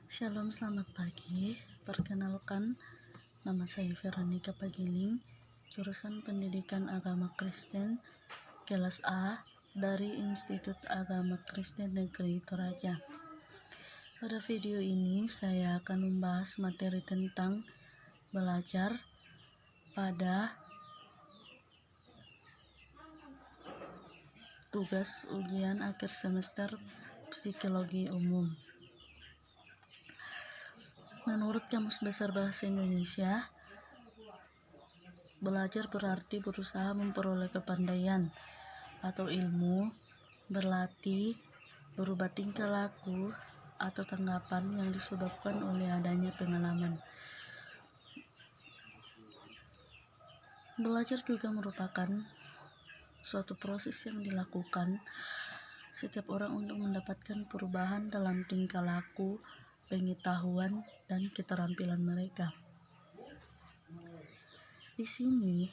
Shalom, selamat pagi. Perkenalkan, nama saya Veronica Pagiling, jurusan Pendidikan Agama Kristen, kelas A dari Institut Agama Kristen Negeri Toraja. Pada video ini saya akan membahas materi tentang belajar pada tugas ujian akhir semester Psikologi Umum. Menurut Kamus Besar Bahasa Indonesia, belajar berarti berusaha memperoleh kepandaian atau ilmu, berlatih, berubah tingkah laku, atau tanggapan yang disebabkan oleh adanya pengalaman. Belajar juga merupakan suatu proses yang dilakukan setiap orang untuk mendapatkan perubahan dalam tingkah laku, pengetahuan, dan keterampilan mereka. Di sini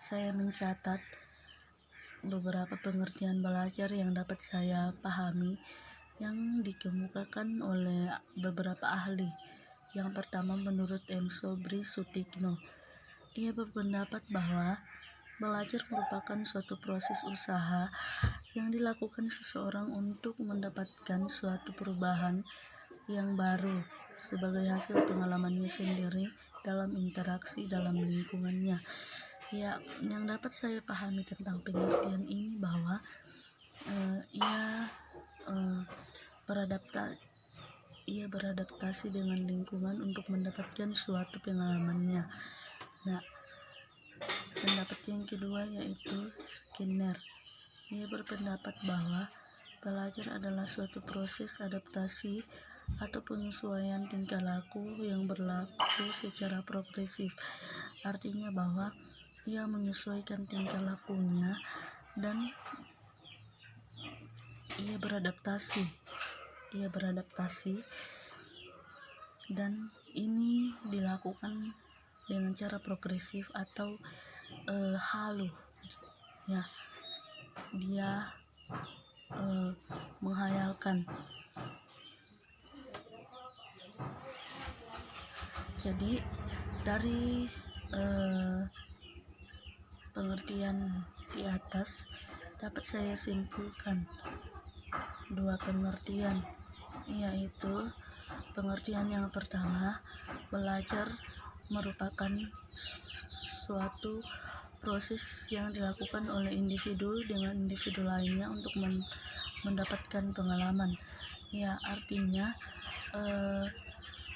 saya mencatat beberapa pengertian belajar yang dapat saya pahami yang dikemukakan oleh beberapa ahli. Yang pertama, menurut M. Sobri Sutikno, ia berpendapat bahwa belajar merupakan suatu proses usaha yang dilakukan seseorang untuk mendapatkan suatu perubahan yang baru sebagai hasil pengalamannya sendiri dalam interaksi dalam lingkungannya. Ya, yang dapat saya pahami tentang pengertian ini bahwa ia beradaptasi dengan lingkungan untuk mendapatkan suatu pengalamannya. Nah, pendapat yang kedua yaitu Skinner. Ia berpendapat bahwa belajar adalah suatu proses adaptasi atau penyesuaian tingkah laku yang berlaku secara progresif. Artinya bahwa ia menyesuaikan tingkah lakunya dan ia beradaptasi dan ini dilakukan dengan cara progresif atau halu. Ya, dia menghayalkan. Jadi dari pengertian di atas dapat saya simpulkan dua pengertian, yaitu pengertian yang pertama, belajar merupakan suatu proses yang dilakukan oleh individu dengan individu lainnya untuk mendapatkan pengalaman. Ya, artinya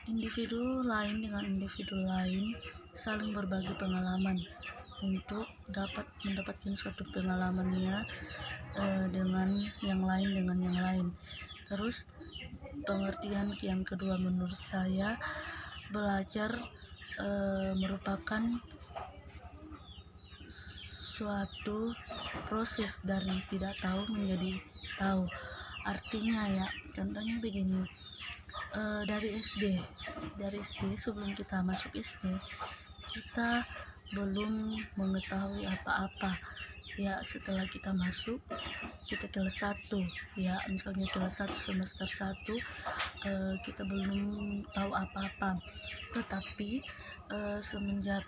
individu lain dengan individu lain saling berbagi pengalaman untuk dapat mendapatkan suatu pengalamannya dengan yang lain. Terus pengertian yang kedua, menurut saya belajar merupakan suatu proses dari tidak tahu menjadi tahu. Artinya ya, contohnya begini, dari SD sebelum kita masuk SD kita belum mengetahui apa-apa. Ya, setelah kita masuk, kita kelas 1, ya misalnya kelas 1 semester 1, kita belum tahu apa-apa. Tetapi semenjak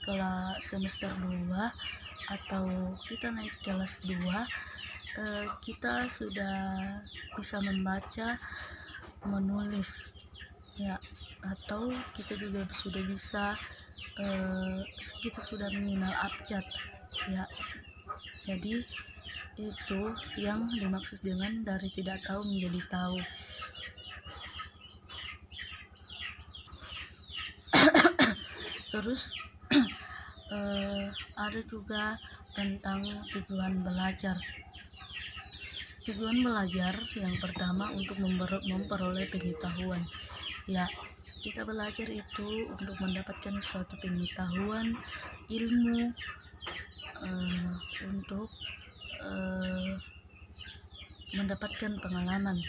kelas semester 2 atau kita naik kelas 2, kita sudah bisa membaca, menulis, ya, atau kita juga sudah bisa kita sudah mengenal abjad, ya. Jadi itu yang dimaksud dengan dari tidak tahu menjadi tahu. Terus ada juga tentang tujuan belajar. Tujuan belajar yang pertama untuk memperoleh pengetahuan. Ya, kita belajar itu untuk mendapatkan suatu pengetahuan, ilmu, untuk mendapatkan pengalaman.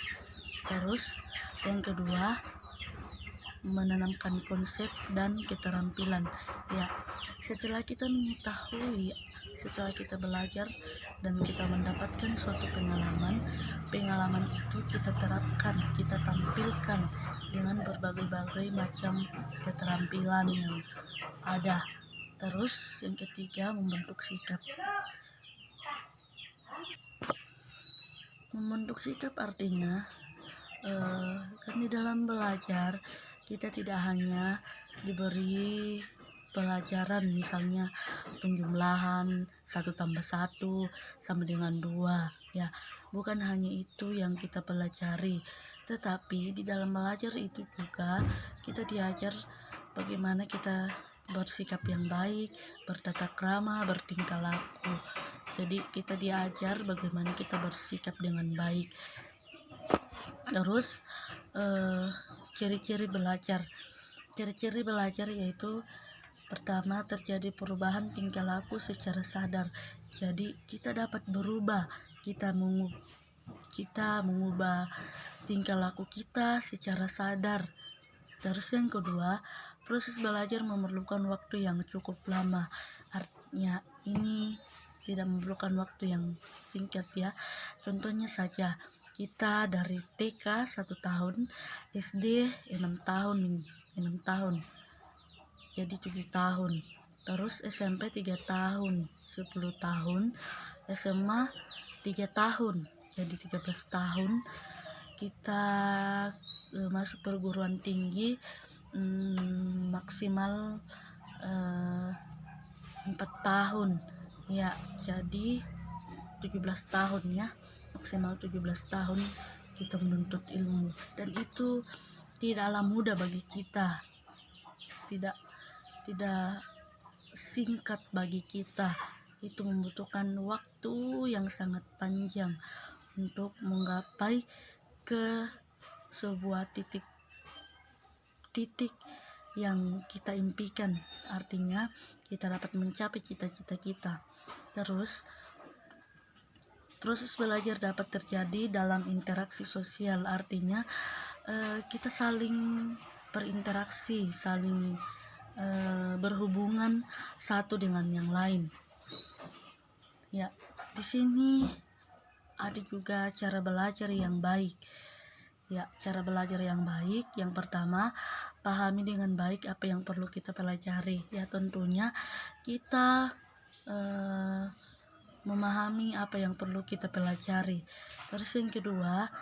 Terus yang kedua, menanamkan konsep dan keterampilan. Ya, setelah kita mengetahui setelah kita belajar dan kita mendapatkan suatu pengalaman itu kita terapkan, kita tampilkan dengan berbagai macam keterampilan yang ada. Terus yang ketiga, membentuk sikap. Membentuk sikap artinya kan di dalam belajar kita tidak hanya diberi pelajaran, misalnya penjumlahan 1+1 sama dengan 2 ya, bukan hanya itu yang kita pelajari, tetapi di dalam belajar itu juga kita diajar bagaimana kita bersikap yang baik, bertata krama, bertingkah laku. Jadi kita diajar bagaimana kita bersikap dengan baik. Terus ciri-ciri belajar. Ciri-ciri belajar yaitu pertama, terjadi perubahan tingkah laku secara sadar. Jadi kita dapat berubah, kita mengubah tingkah laku kita secara sadar. Terus yang kedua, proses belajar memerlukan waktu yang cukup lama. Artinya ini tidak memerlukan waktu yang singkat ya. Contohnya saja, kita dari TK 1 tahun, SD 6 tahun, jadi 7 tahun. Terus SMP 3 tahun, 10 tahun. SMA 3 tahun, jadi 13 tahun. Kita masuk perguruan tinggi maksimal 4 tahun ya, jadi 17 tahun ya, maksimal 17 tahun kita menuntut ilmu, dan itu tidaklah mudah bagi kita, tidak singkat bagi kita. Itu membutuhkan waktu yang sangat panjang untuk menggapai ke sebuah titik yang kita impikan, artinya kita dapat mencapai cita-cita kita. Terus proses belajar dapat terjadi dalam interaksi sosial, artinya kita saling berinteraksi, saling berhubungan satu dengan yang lain. Ya, di sini ada juga cara belajar yang baik. Ya, cara belajar yang baik, yang pertama, pahami dengan baik apa yang perlu kita pelajari. Ya, tentunya kita memahami apa yang perlu kita pelajari. Terus yang kedua,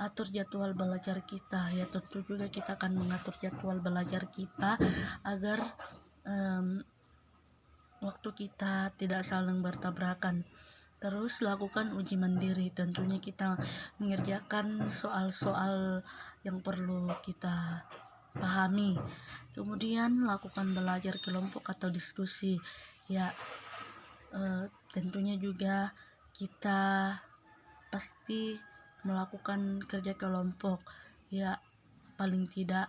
atur jadwal belajar kita. Ya, tentu juga kita akan mengatur jadwal belajar kita agar waktu kita tidak saling bertabrakan. Terus lakukan uji mandiri. Tentunya kita mengerjakan soal-soal yang perlu kita pahami. Kemudian lakukan belajar kelompok atau diskusi. Ya, tentunya juga kita pasti melakukan kerja kelompok. Ya, paling tidak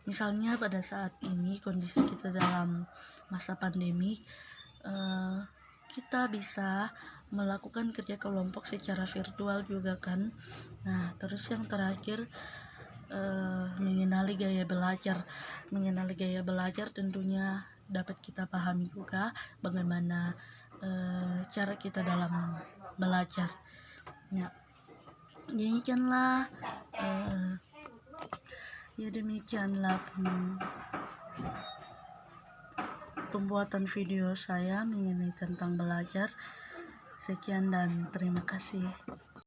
misalnya pada saat ini kondisi kita dalam masa pandemi, kita bisa melakukan kerja kelompok secara virtual juga kan. Nah, terus yang terakhir, mengenali gaya belajar tentunya dapat kita pahami juga bagaimana cara kita dalam belajar. Ya, demikianlah pembuatan video saya mengenai tentang belajar. Sekian dan terima kasih.